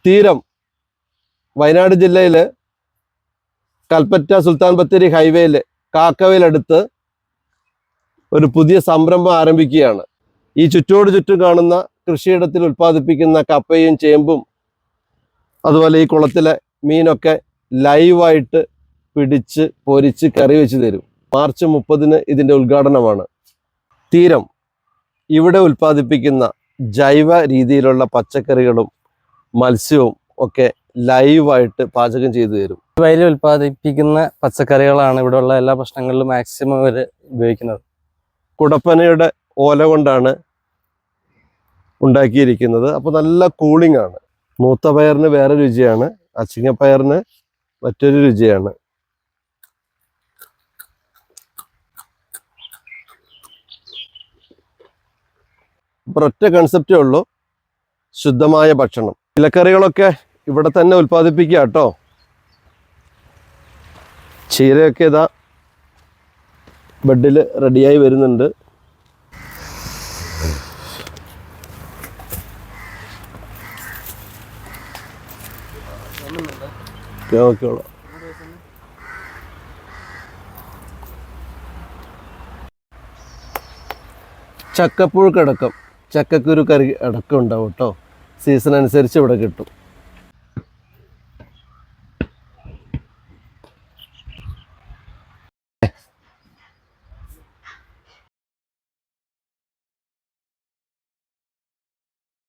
തീരം വയനാട് ജില്ലയിൽ കൽപ്പറ്റ സുൽത്താൻ ബത്തേരി ഹൈവേയിൽ കാക്കവയിലടുത്ത് ഒരു പുതിയ സംരംഭം ആരംഭിക്കുകയാണ്. ഈ ചുറ്റോട് ചുറ്റും കാണുന്ന കൃഷിയിടത്തിൽ ഉൽപ്പാദിപ്പിക്കുന്ന കപ്പയും ചേമ്പും അതുപോലെ ഈ കുളത്തിലെ മീനൊക്കെ ലൈവായിട്ട് പിടിച്ച് പൊരിച്ച് കറി വെച്ച് തരും. മാർച്ച് 30 ഇതിൻ്റെ ഉദ്ഘാടനമാണ്. തീരം ഇവിടെ ഉൽപ്പാദിപ്പിക്കുന്ന ജൈവ രീതിയിലുള്ള പച്ചക്കറികളും മത്സ്യവും ഒക്കെ ലൈവായിട്ട് പാചകം ചെയ്തു തരും. വയലിൽ ഉൽപ്പാദിപ്പിക്കുന്ന പച്ചക്കറികളാണ് ഇവിടെയുള്ള എല്ലാ ഭക്ഷണങ്ങളിലും മാക്സിമം അവർ ഉപയോഗിക്കുന്നത്. കുടപ്പനയുടെ ഓല കൊണ്ടാണ് ഉണ്ടാക്കിയിരിക്കുന്നത്. അപ്പോൾ നല്ല കൂളിംഗ് ആണ്. മൂത്ത പയറിന് വേറെ രുചിയാണ്, അച്ചിങ്ങപ്പയറിന് മറ്റൊരു രുചിയാണ്. ഒറ്റ കൺസെപ്റ്റേ ഉള്ളൂ, ശുദ്ധമായ ഭക്ഷണം. ഇലക്കറികളൊക്കെ ഇവിടെ തന്നെ ഉൽപ്പാദിപ്പിക്കുക കേട്ടോ. ചീരയൊക്കെ ഇതാ ബെഡിൽ റെഡിയായി വരുന്നുണ്ട്. ഓക്കെ. ചക്കപ്പുഴുക്കടക്കം, ചക്കക്കുരു കറി അടക്കം ഉണ്ടാവും കേട്ടോ. സീസൺ അനുസരിച്ച് ഇവിടെ കിട്ടും.